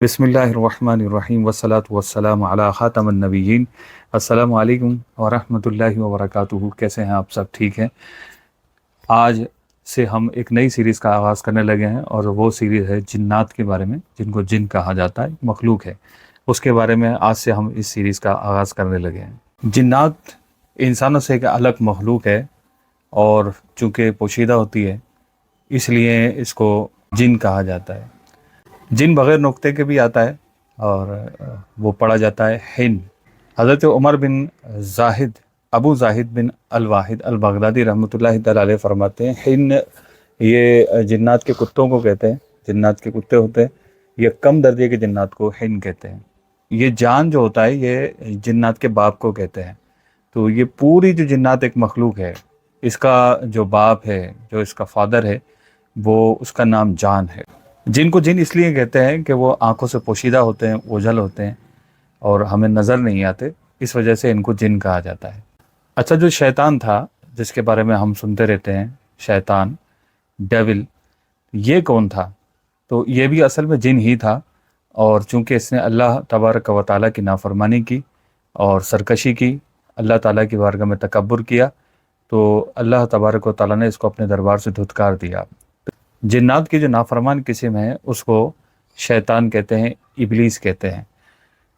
बिस्मिल्लाहिर्रहमानिर्रहीम वस्सलातु वस्सलामु अला खातमिन नबिय्यीन। अस्सलामु अलैकुम वरहमतुल्लाहि वबरकातुहू। कैसे हैं आप सब? ठीक हैं। आज से हम एक नई सीरीज़ का आगाज़ करने लगे हैं और वो सीरीज़ है जिन्नात के बारे में, जिनको जिन कहा जाता है, मखलूक है। उसके बारे में आज से हम इस सीरीज़ का आगाज़ करने लगे हैं। जिन्नात इंसानों से एक अलग मखलूक है और चूँकि पोशीदा होती है इसलिए इसको जिन कहा जाता है। जिन बग़ैर नुक्ते के भी आता है और वो पढ़ा जाता है हिन। हज़रत उमर बिन ज़ाहिद अबू ज़ाहिद बिन अल-वाहिद अल-बगदादी रहमतुल्लाहि तआला अलैह फरमाते हैं, हिन ये जिन्नात के कुत्तों को कहते हैं। जिन्नात के कुत्ते होते हैं, ये कम दर्जे के जिन्नात को हिन कहते हैं। ये जान जो होता है ये जिन्नात के बाप को कहते हैं। तो ये पूरी जो जिन्नात एक मखलूक है, इसका जो बाप है, जो इसका फादर है, वो उसका नाम जान है। जिनको जिन इसलिए कहते हैं कि वो आंखों से पोशीदा होते हैं, ओझल होते हैं और हमें नज़र नहीं आते, इस वजह से इनको जिन कहा जाता है। अच्छा, जो शैतान था जिसके बारे में हम सुनते रहते हैं, शैतान, डेविल, ये कौन था? तो ये भी असल में जिन ही था और चूँकि इसने अल्लाह तबारक व तआला की नाफरमानी की और सरकशी की, अल्लाह ताला की बारगाह में तकब्बुर किया, तो अल्लाह तबारक व तआला ने इसको अपने दरबार से धुतकार दिया। जिन्नात की जो नाफरमान किस्म है उसको शैतान कहते हैं, इबलीस कहते हैं।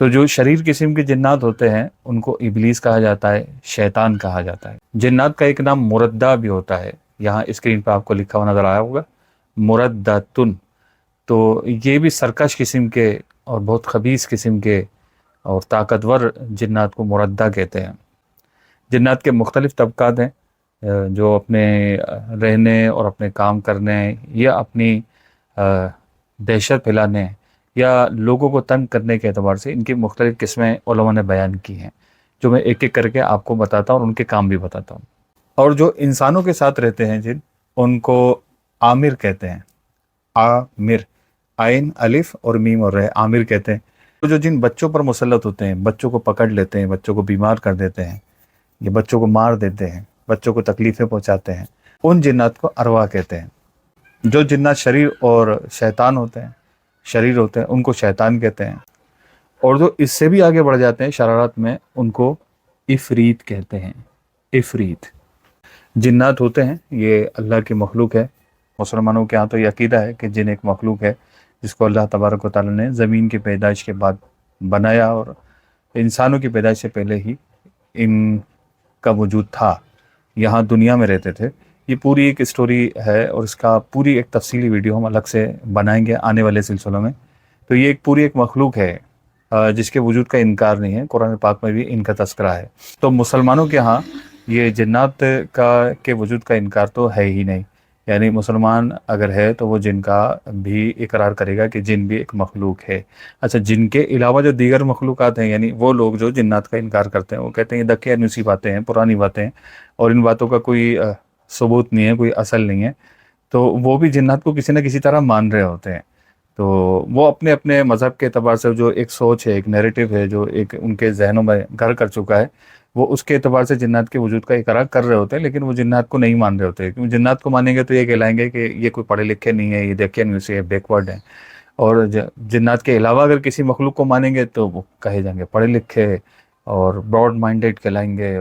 तो जो शरीर किस्म के जिन्नात होते हैं उनको इबलीस कहा जाता है, शैतान कहा जाता है। जिन्नात का एक नाम मुरद्दा भी होता है, यहाँ स्क्रीन पर आपको लिखा हुआ नज़र आया होगा, मुरद्दतुन। तो ये भी सरकश किस्म के और बहुत खबीस किस्म के और ताकतवर जिन्नात को मुरद्दा कहते हैं। जिन्नात के मुख्तलिफ़ तबकात हैं, जो अपने रहने और अपने काम करने या अपनी दहशत फैलाने या लोगों को तंग करने के एतबार से इनकी मुख्तलिफ़ किस्में उलमा ने बयान की हैं, जो मैं एक एक करके आपको बताता हूँ और उनके काम भी बताता हूँ। और जो इंसानों के साथ रहते हैं जिन, उनको आमिर कहते हैं। आमिर, आइन, अलिफ और मीम और रे, आमिर कहते हैं। तो जो जिन बच्चों पर मुसल्लत होते हैं, बच्चों को पकड़ लेते हैं, बच्चों को बीमार कर देते हैं, ये बच्चों को मार देते हैं, बच्चों को तकलीफ़ें पहुँचाते हैं, उन जिन्नात को अरवा कहते हैं। जो जिन्नात शरीर और शैतान होते हैं, शरीर होते हैं, उनको शैतान कहते हैं। और जो इससे भी आगे बढ़ जाते हैं शरारत में, उनको इफ़रीत कहते हैं। इफ़रीत जिन्नात होते हैं, ये अल्लाह की मखलूक है। मुसलमानों के यहाँ तो ये अकीदा है कि जिन एक मखलूक है जिसको अल्लाह तबारक व तआला ने ज़मीन की पैदाइश के बाद बनाया और इंसानों की पैदाइश से पहले ही इनका वजूद था, यहाँ दुनिया में रहते थे। ये पूरी एक स्टोरी है और इसका पूरी एक तफसीली वीडियो हम अलग से बनाएंगे आने वाले सिलसिलों में। तो ये एक पूरी एक मखलूक है जिसके वजूद का इनकार नहीं है, कुरान पाक में भी इनका तस्करा है। तो मुसलमानों के यहाँ ये जिन्नात का के वजूद का इनकार तो है ही नहीं, यानी मुसलमान अगर है तो वो जिन का भी इकरार करेगा कि जिन भी एक मखलूक है। अच्छा, जिन के अलावा जो दीगर मखलूक़ात हैं, यानी वो लोग जो जिन्नात का इनकार करते हैं, वो कहते हैं ये दकियानूसी बातें हैं, पुरानी बातें हैं और इन बातों का कोई सबूत नहीं है, कोई असल नहीं है, तो वो भी जिन्नात को किसी न किसी तरह मान रहे होते हैं। तो वो अपने अपने मज़हब के एतबार से जो एक सोच है, एक नैरेटिव है, जो एक उनके जहनों में घर कर चुका है, वो उसके एतबार से जिन्नात के वजूद का इकरार कर रहे होते हैं, लेकिन वो जिन्नात को नहीं मान रहे होते। क्योंकि जिन्नात को मानेंगे तो ये कहलाएंगे कि ये कोई पढ़े लिखे नहीं है, ये दकियानूसी है, बैकवर्ड है। और जिन्नात के अलावा अगर किसी मखलूक को मानेंगे तो वो कहे जाएंगे पढ़े लिखे और ब्रॉड माइंडेड कहलाएंगे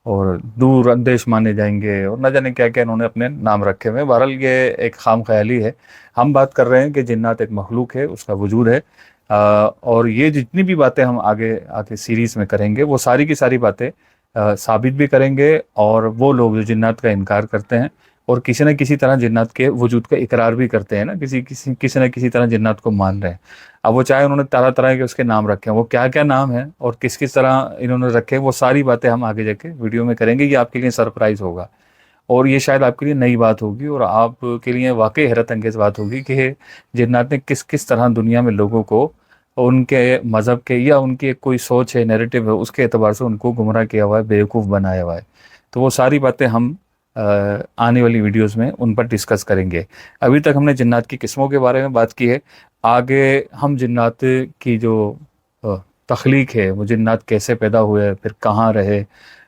और दूर अंदेश माने जाएंगे और न जाने क्या क्या इन्होंने अपने नाम रखे हुए हैं। बहरहाल ये एक खाम ख्याली है। हम बात कर रहे हैं कि जिन्नात एक मखलूक है, उसका वजूद है। और ये जितनी भी बातें हम आगे आगे सीरीज़ में करेंगे वो सारी की सारी बातें साबित भी करेंगे। और वो लोग जो जिन्नात का इनकार करते हैं और किसी न किसी तरह जिन्नात के वजूद का इकरार भी करते हैं ना, किसी न किसी तरह जिन्नात को मान रहे हैं। अब वो चाहे उन्होंने तरह तरह के उसके नाम रखे हैं, वो क्या क्या नाम है और किस किस तरह इन्होंने रखे हैं, वो सारी बातें हम आगे जाके वीडियो में करेंगे। ये आपके लिए सरप्राइज़ होगा और ये शायद आपके लिए नई बात होगी और आपके लिए वाकई हैरत अंगेज़ बात होगी कि जिन्नात ने किस किस तरह दुनिया में लोगों को उनके मज़हब के या उनकी एक कोई सोच है, नैरेटिव है, उसके एतबार से उनको गुमराह किया हुआ है, बेवकूफ़ बनाया हुआ है। तो वो सारी बातें हम आने वाली वीडियोस में उन पर डिस्कस करेंगे। अभी तक हमने जिन्नात की किस्मों के बारे में बात की है। आगे हम जिन्नात की जो तख्लीक है, वो जिन्नात कैसे पैदा हुए, फिर कहाँ रहे,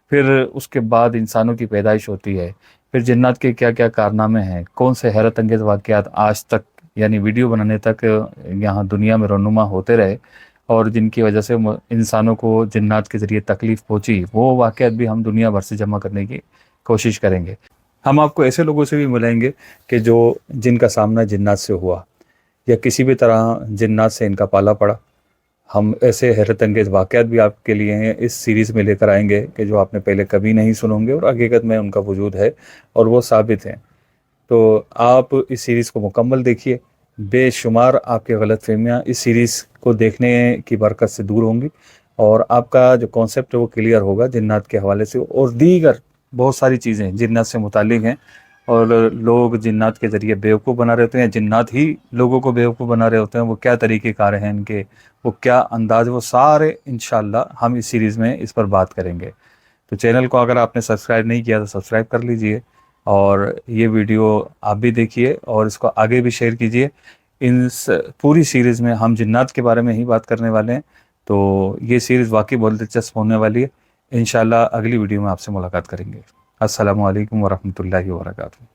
फिर उसके बाद इंसानों की पैदाइश होती है, फिर जिन्नात के क्या क्या कारनामे हैं, कौन से हैरत अंगेज़ वाक़यात आज तक यानी वीडियो बनाने तक यहाँ दुनिया में रनुमा होते रहे, और जिनकी वजह से इंसानों को जिन्नात के ज़रिए तकलीफ़ पहुँची, वो वाक़यात भी हम दुनिया भर से जमा करने की कोशिश करेंगे। हम आपको ऐसे लोगों से भी मिलाएंगे कि जो जिनका सामना जिन्नात से हुआ या किसी भी तरह जिन्नात से इनका पाला पड़ा। हम ऐसे हैरत अंगेज़ वाक़यात भी आपके लिए हैं इस सीरीज़ में लेकर आएंगे कि जो आपने पहले कभी नहीं सुने होंगे और हकीकत में उनका वजूद है और वो साबित हैं। तो आप इस सीरीज़ को मुकम्मल देखिए, बेशुमार आपकी गलतफ़हमियाँ इस सीरीज़ को देखने की बरकत से दूर होंगी और आपका जो कॉन्सेप्ट है वो क्लियर होगा जिन्नात के हवाले से, और दीगर बहुत सारी चीज़ें जिन्नात से मुताल्लिक़ हैं। और लोग जिन्नात के ज़रिए बेवकूफ़ बना रहे होते हैं, जिन्नात ही लोगों को बेवकूफ़ बना रहे होते हैं, वो क्या तरीक़ेकार हैं इनके, वो क्या अंदाज़, वो सारे इंशाअल्लाह हम इस सीरीज़ में इस पर बात करेंगे। तो चैनल को अगर आपने सब्सक्राइब नहीं किया तो सब्सक्राइब कर लीजिए, और ये वीडियो आप भी देखिए और इसको आगे भी शेयर कीजिए। पूरी सीरीज़ में हम जिन्नात के बारे में ही बात करने वाले हैं, तो ये सीरीज़ वाकई बहुत दिलचस्प होने वाली है। इंशाअल्लाह अगली वीडियो में आपसे मुलाकात करेंगे। अस्सलामु अलैकुम वरहमतुल्लाहि वबरकातुहू।